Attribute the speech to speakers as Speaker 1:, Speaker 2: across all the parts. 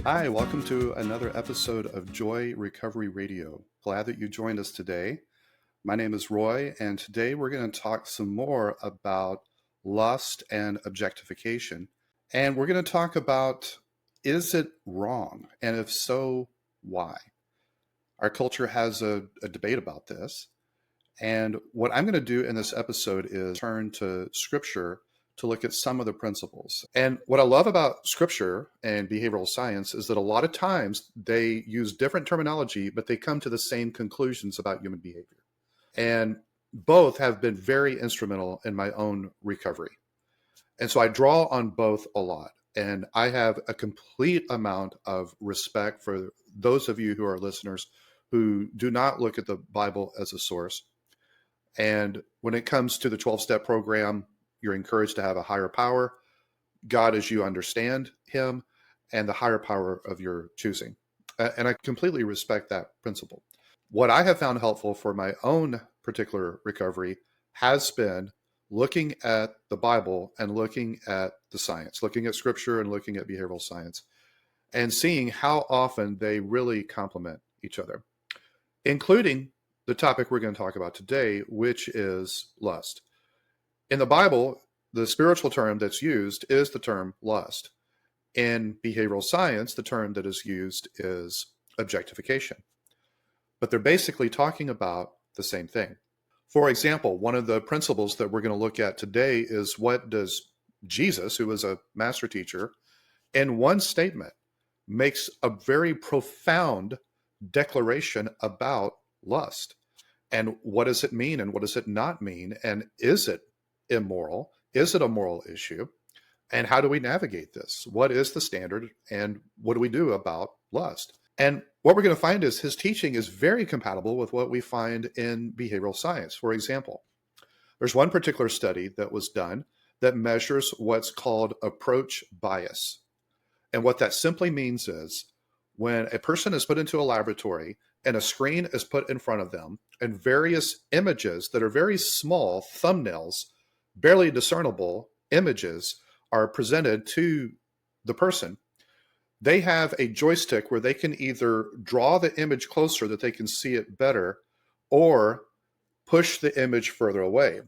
Speaker 1: Hi, welcome to another episode of Joy Recovery Radio. Glad that you joined us today. My name is Roy, and today we're going to talk some more about lust and objectification. And we're going to talk about, is it wrong? And if so, why? Our culture has a debate about this. And what I'm going to do in this episode is turn to scripture to look at some of the principles. And what I love about scripture and behavioral science is that a lot of times they use different terminology, but they come to the same conclusions about human behavior. And both have been very instrumental in my own recovery. And so I draw on both a lot. And I have a complete amount of respect for those of you who are listeners who do not look at the Bible as a source. And when it comes to the 12-step program, you're encouraged to have a higher power, God as you understand him, and the higher power of your choosing. And I completely respect that principle. What I have found helpful for my own particular recovery has been looking at the Bible and looking at the science, looking at scripture and looking at behavioral science, and seeing how often they really complement each other, including the topic we're going to talk about today, which is lust. In the Bible, the spiritual term that's used is the term lust. In behavioral science, the term that is used is objectification. But they're basically talking about the same thing. For example, one of the principles that we're going to look at today is, what does Jesus, who was a master teacher, in one statement makes a very profound declaration about lust. And what does it mean and what does it not mean? And is it immoral? Is it a moral issue? And how do we navigate this? What is the standard and what do we do about lust? And what we're going to find is his teaching is very compatible with what we find in behavioral science. For example, there's one particular study that was done that measures what's called approach bias. And what that simply means is, when a person is put into a laboratory and a screen is put in front of them and various images that are very small, thumbnails, barely discernible images are presented to the person, they have a joystick where they can either draw the image closer that they can see it better or push the image further away.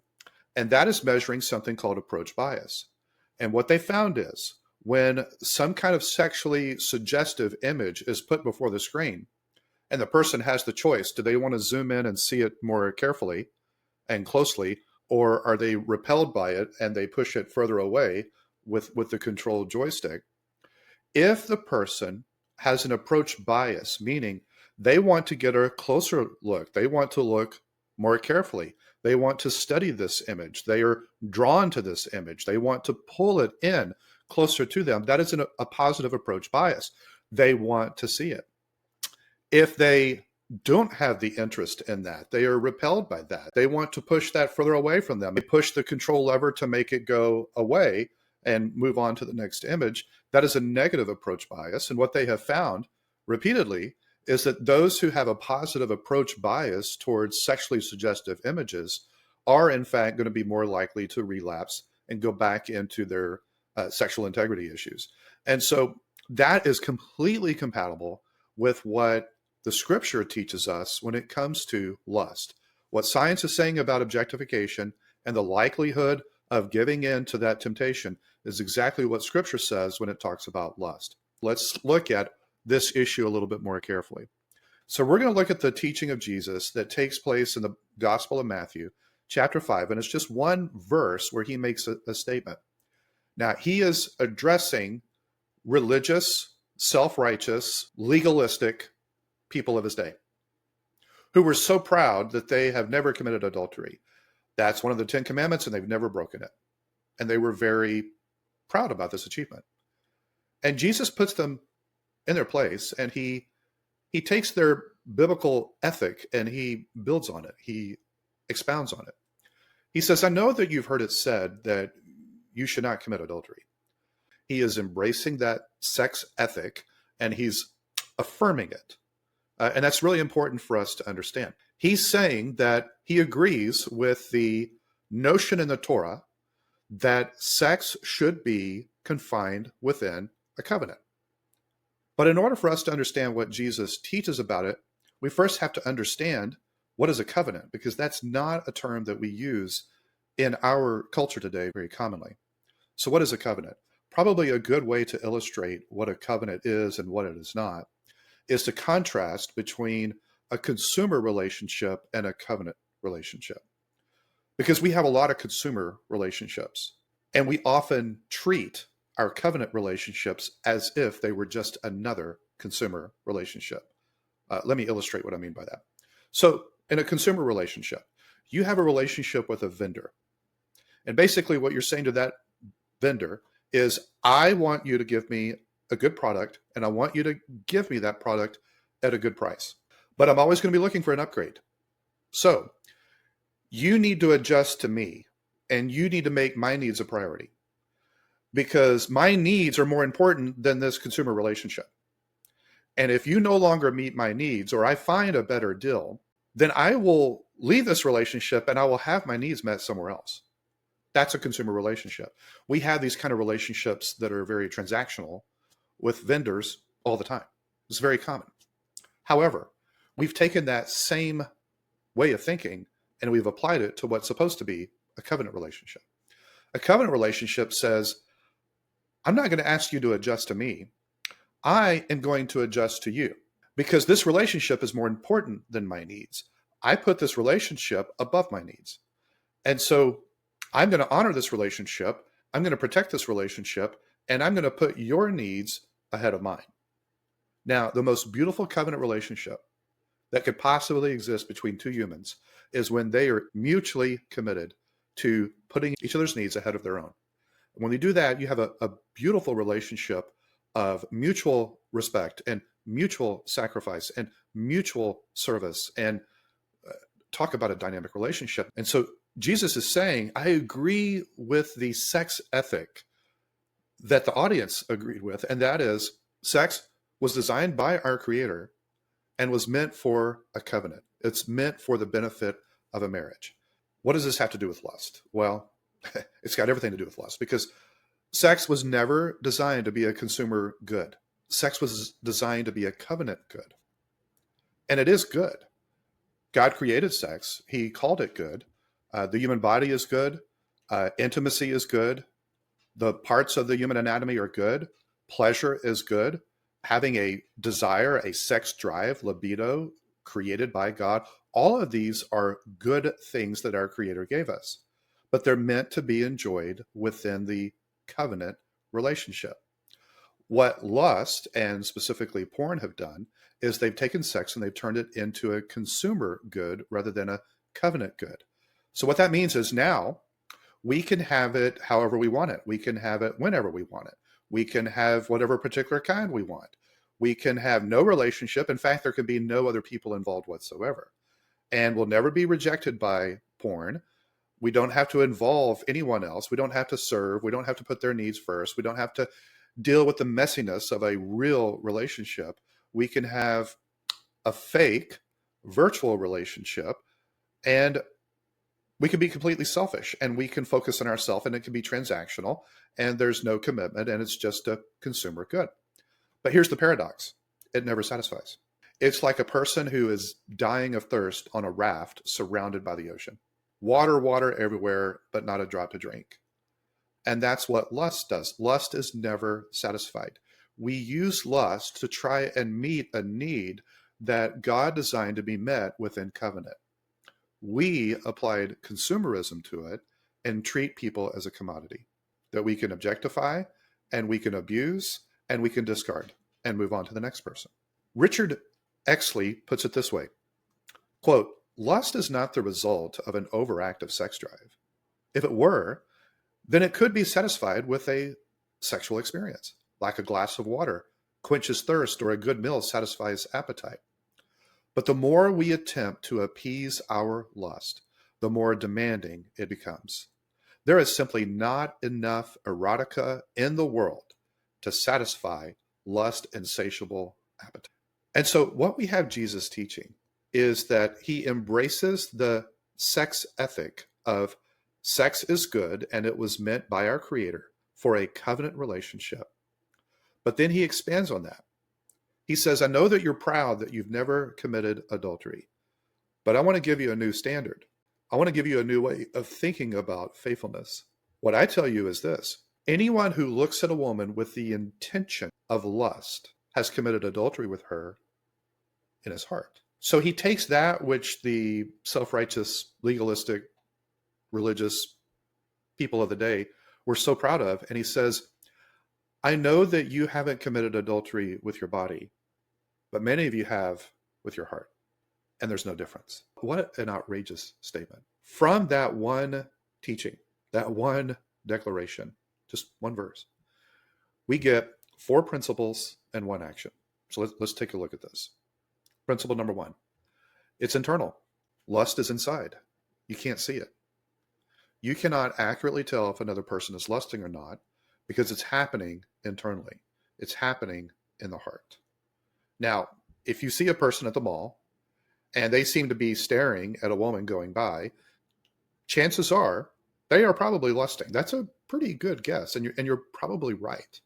Speaker 1: And that is measuring something called approach bias. And what they found is, when some kind of sexually suggestive image is put before the screen and the person has the choice, do they want to zoom in and see it more carefully and closely, or are they repelled by it and they push it further away with the control joystick? If the person has an approach bias, meaning they want to get a closer look, they want to look more carefully, they want to study this image, they are drawn to this image, they want to pull it in closer to them, that is a positive approach bias. They want to see it. If they don't have the interest in that, they are repelled by that, they want to push that further away from them, they push the control lever to make it go away and move on to the next image, that is a negative approach bias. And what they have found repeatedly is that those who have a positive approach bias towards sexually suggestive images are in fact going to be more likely to relapse and go back into their sexual integrity issues. And so that is completely compatible with what the scripture teaches us when it comes to lust. What science is saying about objectification and the likelihood of giving in to that temptation is exactly what scripture says when it talks about lust. Let's look at this issue a little bit more carefully. So we're going to look at the teaching of Jesus that takes place in the Gospel of Matthew, chapter 5, and it's just one verse where he makes a statement. Now, he is addressing religious, self-righteous, legalistic people of his day who were so proud that they have never committed adultery. That's one of the 10 commandments, and they've never broken it. And they were very proud about this achievement. And Jesus puts them in their place, and he takes their biblical ethic and he builds on it. He expounds on it. He says, I know that you've heard it said that you should not commit adultery. He is embracing that sex ethic and he's affirming it. And that's really important for us to understand. He's saying that he agrees with the notion in the Torah that sex should be confined within a covenant. But in order for us to understand what Jesus teaches about it, we first have to understand what is a covenant, because that's not a term that we use in our culture today very commonly. So what is a covenant? Probably a good way to illustrate what a covenant is and what it is not is to contrast between a consumer relationship and a covenant relationship. Because we have a lot of consumer relationships, and we often treat our covenant relationships as if they were just another consumer relationship. Let me illustrate what I mean by that. So in a consumer relationship, you have a relationship with a vendor. And basically what you're saying to that vendor is, I want you to give me a good product, and I want you to give me that product at a good price. But I'm always going to be looking for an upgrade. So you need to adjust to me, and you need to make my needs a priority, because my needs are more important than this consumer relationship. And if you no longer meet my needs, or I find a better deal, then I will leave this relationship and I will have my needs met somewhere else. That's a consumer relationship. We have these kind of relationships that are very transactional with vendors all the time. It's very common. However, we've taken that same way of thinking and we've applied it to what's supposed to be a covenant relationship. A covenant relationship says, I'm not going to ask you to adjust to me. I am going to adjust to you, because this relationship is more important than my needs. I put this relationship above my needs. And so I'm going to honor this relationship. I'm going to protect this relationship, and I'm going to put your needs ahead of mine. Now, the most beautiful covenant relationship that could possibly exist between two humans is when they are mutually committed to putting each other's needs ahead of their own. And when you do that, you have a beautiful relationship of mutual respect and mutual sacrifice and mutual service, and talk about a dynamic relationship. And so Jesus is saying, I agree with the sex ethic that the audience agreed with, and that is, sex was designed by our Creator and was meant for a covenant. It's meant for the benefit of a marriage. What does this have to do with lust? Well, it's got everything to do with lust, because sex was never designed to be a consumer good. Sex was designed to be a covenant good. And it is good. God created sex. He called it good. The human body is good. Intimacy is good. The parts of the human anatomy are good. Pleasure is good. Having a desire, a sex drive, libido created by God, all of these are good things that our Creator gave us. But they're meant to be enjoyed within the covenant relationship. What lust, and specifically porn, have done is they've taken sex and they've turned it into a consumer good rather than a covenant good. So what that means is now we can have it however we want it. We can have it whenever we want it. We can have whatever particular kind we want. We can have no relationship. In fact, there can be no other people involved whatsoever. And we'll never be rejected by porn. We don't have to involve anyone else. We don't have to serve. We don't have to put their needs first. We don't have to deal with the messiness of a real relationship. We can have a fake virtual relationship, and we can be completely selfish, and we can focus on ourselves, and it can be transactional, and there's no commitment, and it's just a consumer good. But here's the paradox. It never satisfies. It's like a person who is dying of thirst on a raft surrounded by the ocean. Water, water everywhere, but not a drop to drink. And that's what lust does. Lust is never satisfied. We use lust to try and meet a need that God designed to be met within covenant. We applied consumerism to it and treat people as a commodity that we can objectify, and we can abuse, and we can discard and move on to the next person. Richard Exley puts it this way, quote, lust is not the result of an overactive sex drive. If it were, then it could be satisfied with a sexual experience, like a glass of water quenches thirst or a good meal satisfies appetite. But the more we attempt to appease our lust, the more demanding it becomes. There is simply not enough erotica in the world to satisfy lust insatiable appetite. And so what we have Jesus teaching is that he embraces the sex ethic of sex is good, and it was meant by our Creator for a covenant relationship. But then he expands on that. He says, I know that you're proud that you've never committed adultery, but I want to give you a new standard. I want to give you a new way of thinking about faithfulness. What I tell you is this: anyone who looks at a woman with the intention of lust has committed adultery with her in his heart. So he takes that which the self-righteous, legalistic, religious people of the day were so proud of, and he says, I know that you haven't committed adultery with your body, but many of you have with your heart, and there's no difference. What an outrageous statement. From that one teaching, that one declaration, just one verse, we get 4 principles and 1 action. So let's take a look at this. Principle number 1, it's internal. Lust is inside. You can't see it. You cannot accurately tell if another person is lusting or not because it's happening internally. It's happening in the heart. Now, if you see a person at the mall and they seem to be staring at a woman going by, chances are they are probably lusting. That's a pretty good guess, and you're probably right.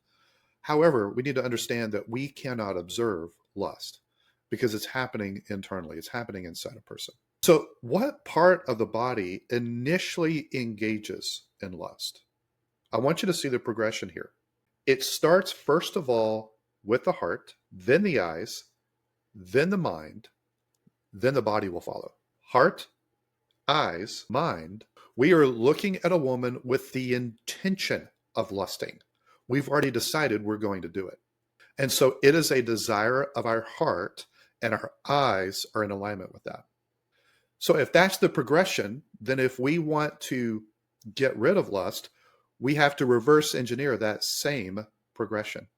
Speaker 1: However, we need to understand that we cannot observe lust because it's happening internally. It's happening inside a person. So what part of the body initially engages in lust? I want you to see the progression here. It starts first of all with the heart, then the eyes, then the mind, then the body will follow. Heart, eyes, mind. We are looking at a woman with the intention of lusting. We've already decided we're going to do it. And so it is a desire of our heart, and our eyes are in alignment with that. So if that's the progression, then if we want to get rid of lust, we have to reverse engineer that same progression.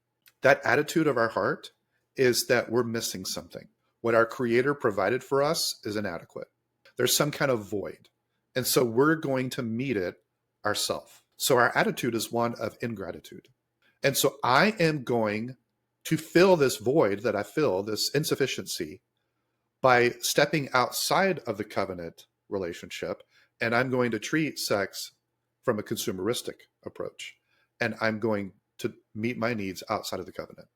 Speaker 1: That attitude of our heart is that we're missing something. What our Creator provided for us is inadequate. There's some kind of void. And so we're going to meet it ourselves. So our attitude is one of ingratitude. And so I am going to fill this void that I feel, this insufficiency, by stepping outside of the covenant relationship, and I'm going to treat sex from a consumeristic approach, and I'm going to meet my needs outside of the covenant.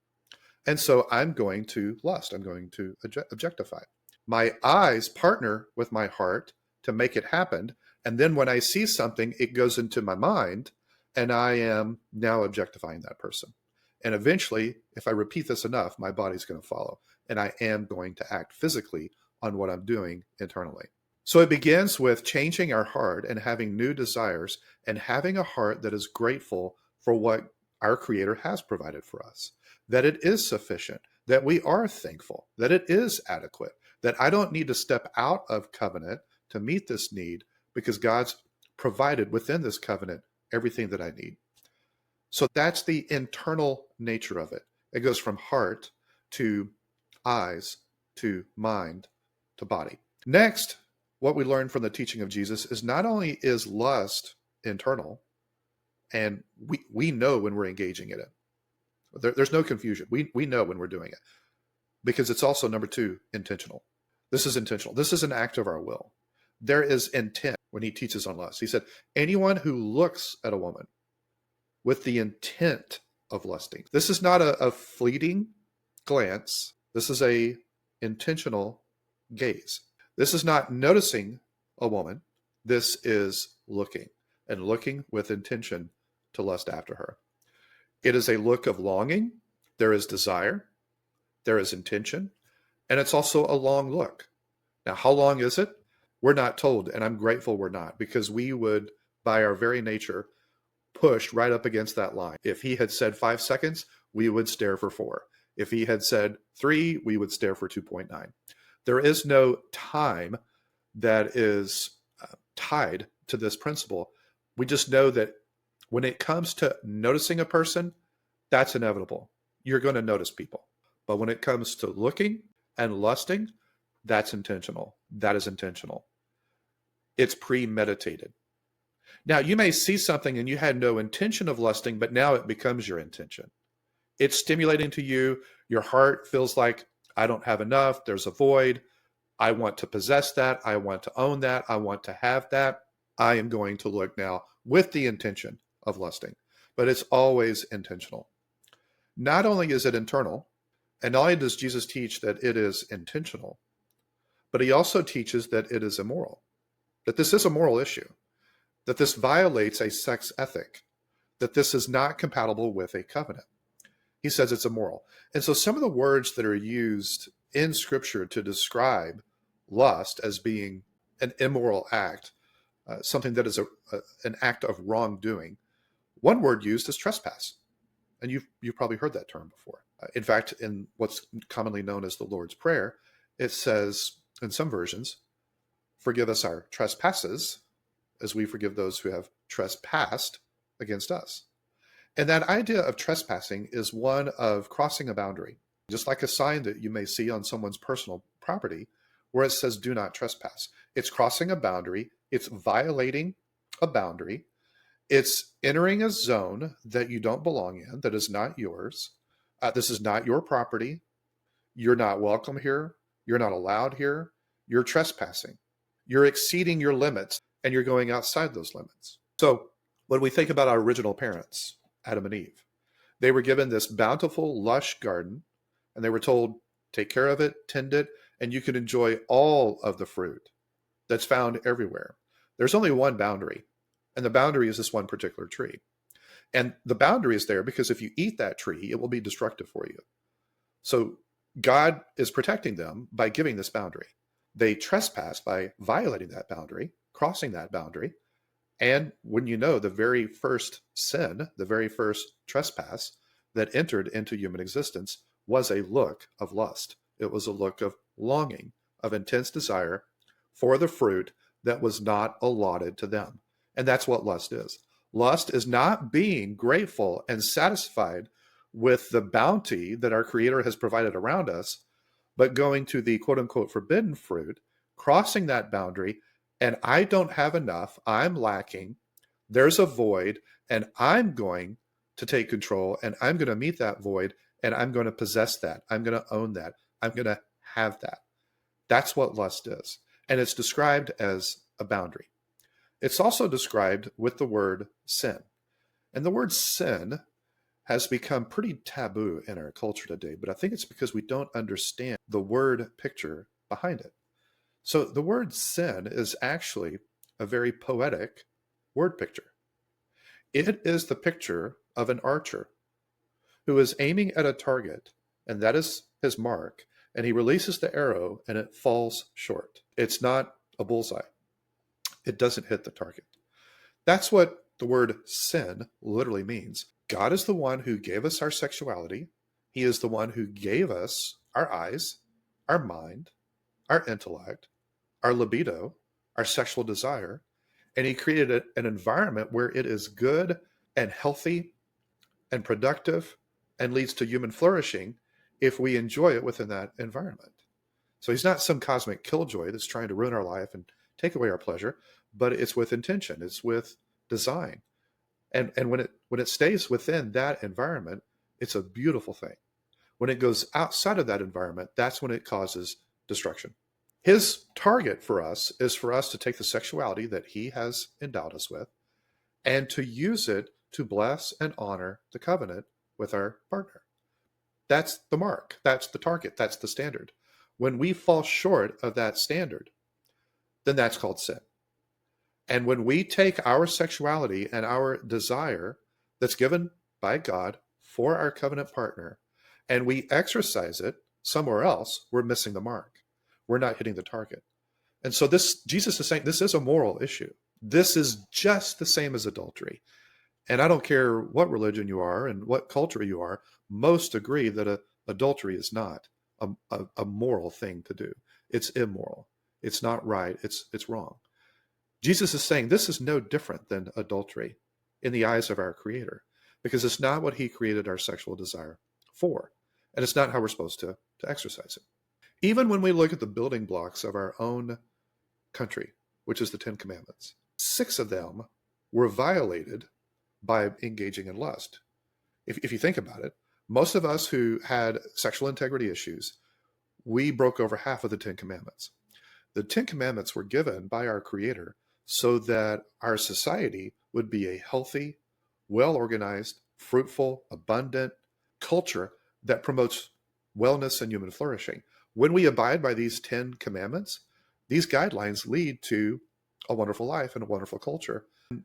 Speaker 1: And so I'm going to lust. I'm going to objectify. My eyes partner with my heart to make it happen, and then when I see something, it goes into my mind, and I am now objectifying that person. And eventually, if I repeat this enough, my body's going to follow, and I am going to act physically on what I'm doing internally. So it begins with changing our heart and having new desires and having a heart that is grateful for what our Creator has provided for us, that it is sufficient, that we are thankful, that it is adequate, that I don't need to step out of covenant to meet this need because God's provided within this covenant everything that I need. So that's the internal nature of it. It goes from heart to eyes to mind to body. Next, what we learn from the teaching of Jesus is not only is lust internal, and we know when we're engaging in it. There's no confusion. We know when we're doing it because it's also, number 2, intentional. This is intentional. This is an act of our will. There is intent when he teaches on lust. He said, anyone who looks at a woman with the intent of lusting. This is not a fleeting glance. This is a intentional gaze. This is not noticing a woman. This is looking, and looking with intention to lust after her. It is a look of longing. There is desire. There is intention. And it's also a long look. Now, how long is it? We're not told, and I'm grateful we're not, because we would, by our very nature, push right up against that line. If he had said 5 seconds, we would stare for 4. If he had said 3, we would stare for 2.9. There is no time that is tied to this principle. We just know that when it comes to noticing a person, that's inevitable. You're going to notice people. But when it comes to looking and lusting, that's intentional. That is intentional. It's premeditated. Now, you may see something and you had no intention of lusting, but now it becomes your intention. It's stimulating to you. Your heart feels like, I don't have enough. There's a void. I want to possess that. I want to own that. I want to have that. I am going to look now with the intention of lusting. But it's always intentional. Not only is it internal, And not only does Jesus teach that it is intentional, but he also teaches that it is immoral, that this is a moral issue, that this violates a sex ethic, that this is not compatible with a covenant. He says it's immoral. And so some of the words that are used in Scripture to describe lust as being an immoral act, something that is an act of wrongdoing, one word used is trespass. And you've probably heard that term before. In fact, in what's commonly known as the Lord's Prayer, it says in some versions, forgive us our trespasses as we forgive those who have trespassed against us. And that idea of trespassing is one of crossing a boundary, just like a sign that you may see on someone's personal property where it says do not trespass. It's crossing a boundary. It's violating a boundary. It's entering a zone that you don't belong in, that is not yours. This is not your property. You're not welcome here. You're not allowed here. You're trespassing. You're exceeding your limits, and you're going outside those limits. So when we think about our original parents, Adam and Eve, they were given this bountiful, lush garden, and they were told, take care of it, tend it, and you can enjoy all of the fruit that's found everywhere. There's only one boundary, and the boundary is this one particular tree. And the boundary is there because if you eat that tree, it will be destructive for you. So God is protecting them by giving this boundary. They trespass by violating that boundary, crossing that boundary. And when you know the very first sin, the very first trespass that entered into human existence was a look of lust. It was a look of longing, of intense desire for the fruit that was not allotted to them. And that's what lust is. Lust is not being grateful and satisfied with the bounty that our Creator has provided around us, but going to the quote unquote forbidden fruit, crossing that boundary, and I don't have enough, I'm lacking, there's a void, and I'm going to take control, and I'm going to meet that void, and I'm going to possess that. I'm going to own that. I'm going to have that. That's what lust is. And it's described as a boundary. It's also described with the word sin. And the word sin has become pretty taboo in our culture today, but I think it's because we don't understand the word picture behind it. So the word sin is actually a very poetic word picture. It is the picture of an archer who is aiming at a target, and that is his mark, and he releases the arrow and it falls short. It's not a bullseye. It doesn't hit the target. That's what the word sin literally means. God is the one who gave us our sexuality. He is the one who gave us our eyes, our mind, our intellect, our libido, our sexual desire, and he created an environment where it is good and healthy and productive and leads to human flourishing if we enjoy it within that environment. So he's not some cosmic killjoy that's trying to ruin our life and take away our pleasure, but it's with intention, it's with design. And when it stays within that environment, it's a beautiful thing. When it goes outside of that environment, that's when it causes destruction. His target for us is for us to take the sexuality that he has endowed us with and to use it to bless and honor the covenant with our partner. That's the mark. That's the target. That's the standard. When we fall short of that standard, then that's called sin. And when we take our sexuality and our desire that's given by God for our covenant partner, and we exercise it somewhere else, we're missing the mark. We're not hitting the target. And so Jesus is saying this is a moral issue. This is just the same as adultery. And I don't care what religion you are and what culture you are, most agree that adultery is not a moral thing to do. It's immoral. It's not right. It's wrong. Jesus is saying this is no different than adultery in the eyes of our Creator, because it's not what he created our sexual desire for, and it's not how we're supposed to exercise it. Even when we look at the building blocks of our own country, which is the Ten Commandments, 6 of them were violated by engaging in lust. If you think about it, most of us who had sexual integrity issues, we broke over half of the 10 Commandments. The 10 Commandments were given by our Creator so that our society would be a healthy, well-organized, fruitful, abundant culture that promotes wellness and human flourishing. When we abide by these 10 commandments, these guidelines lead to a wonderful life and a wonderful culture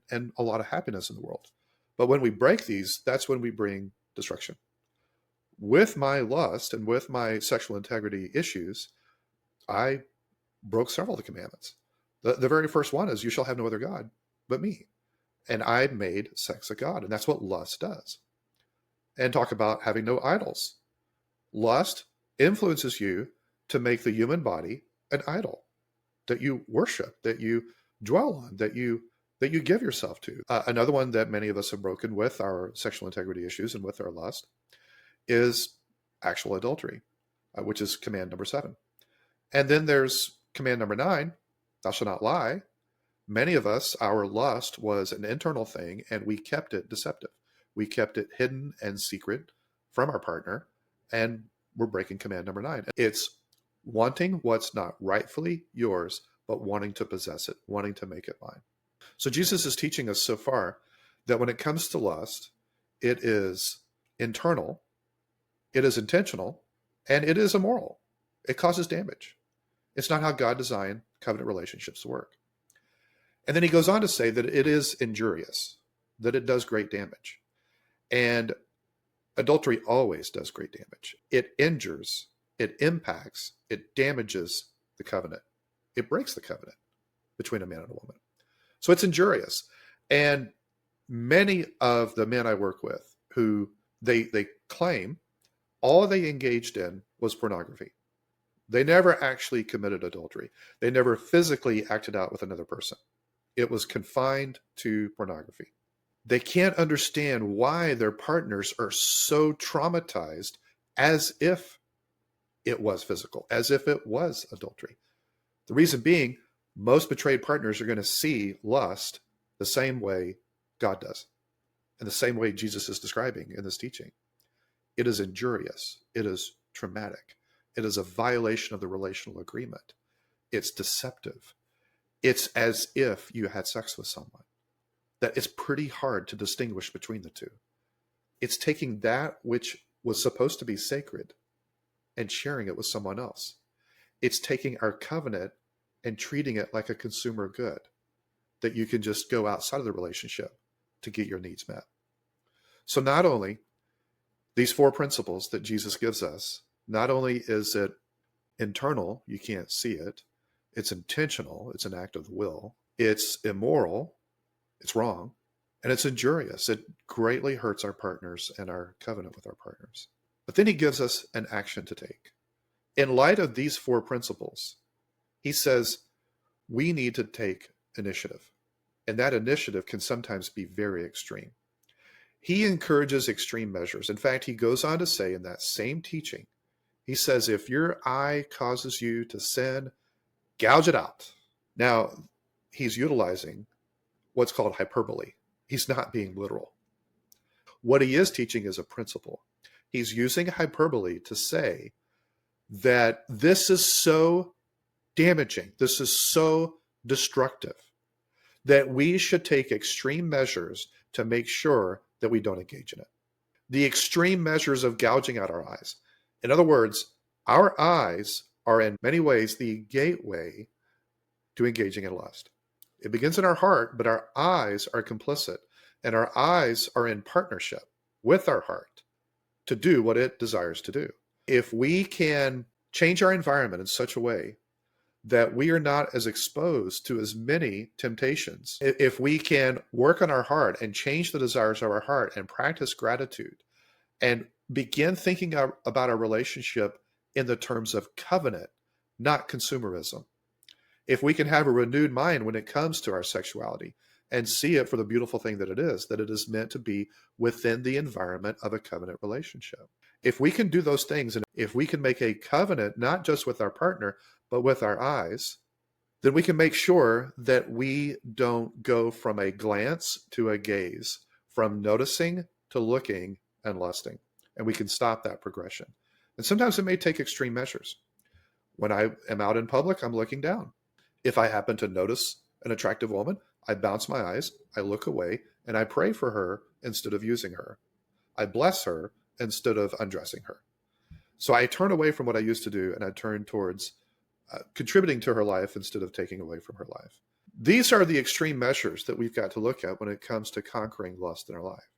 Speaker 1: and a lot of happiness in the world. But when we break these, that's when we bring destruction. With my lust and with my sexual integrity issues, I broke several of the commandments. The very first one is, you shall have no other God but me. And I made sex a god, and that's what lust does. And talk about having no idols. Lust influences you to make the human body an idol that you worship, that you dwell on, that you give yourself to. Another one that many of us have broken with our sexual integrity issues and with our lust is actual adultery, which is command number 7. And then there's command number 9, thou shalt not lie. Many of us, our lust was an internal thing, and we kept it deceptive. We kept it hidden and secret from our partner, and we're breaking command number 9. It's wanting what's not rightfully yours, but wanting to possess it, wanting to make it mine. So Jesus is teaching us so far that when it comes to lust, it is internal, it is intentional, and it is immoral. It causes damage. It's not how God designed covenant relationships to work. And then he goes on to say that it is injurious, that it does great damage. And adultery always does great damage. It injures, it impacts, it damages the covenant. It breaks the covenant between a man and a woman. So it's injurious. And many of the men I work with who they claim all they engaged in was pornography. They never actually committed adultery. They never physically acted out with another person. It was confined to pornography. They can't understand why their partners are so traumatized as if it was physical, as if it was adultery. The reason being, most betrayed partners are going to see lust the same way God does, and the same way Jesus is describing in this teaching. It is injurious. It is traumatic. It is a violation of the relational agreement. It's deceptive. It's as if you had sex with someone. That it's pretty hard to distinguish between the two. It's taking that which was supposed to be sacred and sharing it with someone else. It's taking our covenant and treating it like a consumer good that you can just go outside of the relationship to get your needs met. So not only these 4 principles that Jesus gives us, not only is it internal, you can't see it, it's intentional, it's an act of the will, it's immoral, it's wrong, and it's injurious. It greatly hurts our partners and our covenant with our partners. But then he gives us an action to take. In light of these 4 principles, he says we need to take initiative. And that initiative can sometimes be very extreme. He encourages extreme measures. In fact, he goes on to say in that same teaching, he says, if your eye causes you to sin, gouge it out. Now, he's utilizing what's called hyperbole. He's not being literal. What he is teaching is a principle. He's using hyperbole to say that this is so damaging, this is so destructive, that we should take extreme measures to make sure that we don't engage in it. The extreme measures of gouging out our eyes. In other words, our eyes are in many ways the gateway to engaging in lust. It begins in our heart, but our eyes are complicit, and our eyes are in partnership with our heart to do what it desires to do. If we can change our environment in such a way that we are not as exposed to as many temptations, if we can work on our heart and change the desires of our heart and practice gratitude and begin thinking about our relationship in the terms of covenant, not consumerism. If we can have a renewed mind when it comes to our sexuality and see it for the beautiful thing that it is meant to be within the environment of a covenant relationship. If we can do those things, and if we can make a covenant, not just with our partner, but with our eyes, then we can make sure that we don't go from a glance to a gaze, from noticing to looking and lusting. And we can stop that progression. And sometimes it may take extreme measures. When I am out in public, I'm looking down. If I happen to notice an attractive woman, I bounce my eyes, I look away, and I pray for her instead of using her. I bless her instead of undressing her. So I turn away from what I used to do, and I turn towards contributing to her life instead of taking away from her life. These are the extreme measures that we've got to look at when it comes to conquering lust in our life.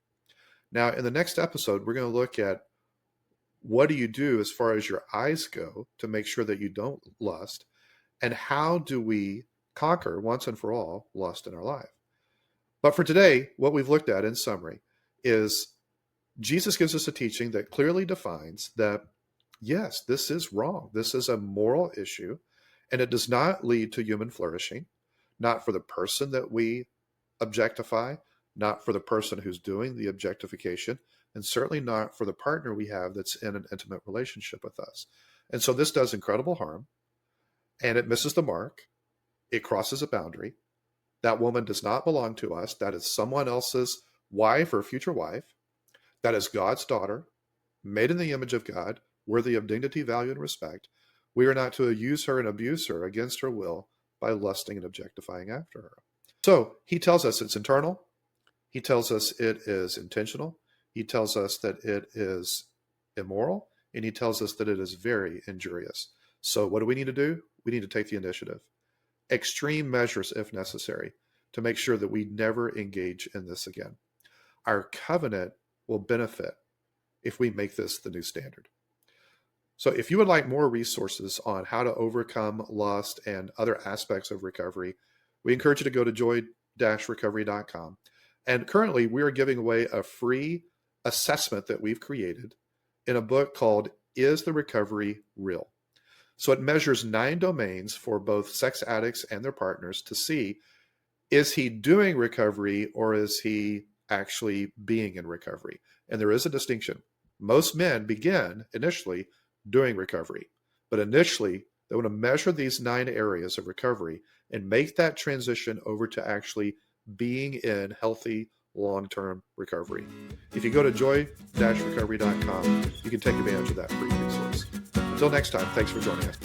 Speaker 1: Now, in the next episode, we're going to look at what do you do as far as your eyes go to make sure that you don't lust, and how do we conquer once and for all lust in our life. But for today, what we've looked at in summary is Jesus gives us a teaching that clearly defines that, yes, this is wrong. This is a moral issue, and it does not lead to human flourishing, not for the person that we objectify, not for the person who's doing the objectification, and certainly not for the partner we have that's in an intimate relationship with us. And so this does incredible harm, and it misses the mark. It crosses a boundary. That woman does not belong to us. That is someone else's wife or future wife. That is God's daughter, made in the image of God, worthy of dignity, value, and respect. We are not to use her and abuse her against her will by lusting and objectifying after her. So he tells us it's internal. He tells us it is intentional. He tells us that it is immoral. And he tells us that it is very injurious. So what do we need to do? We need to take the initiative. Extreme measures if necessary to make sure that we never engage in this again. Our covenant will benefit if we make this the new standard. So if you would like more resources on how to overcome lust and other aspects of recovery, we encourage you to go to joy-recovery.com. And currently we are giving away a free assessment that we've created in a book called Is the Recovery Real? So it measures 9 domains for both sex addicts and their partners to see, is he doing recovery or is he actually being in recovery? And there is a distinction. Most men begin initially doing recovery, but initially they want to measure these 9 areas of recovery and make that transition over to actually being in healthy long-term recovery. If you go to joy-recovery.com, you can take advantage of that free resource. Until next time, thanks for joining us.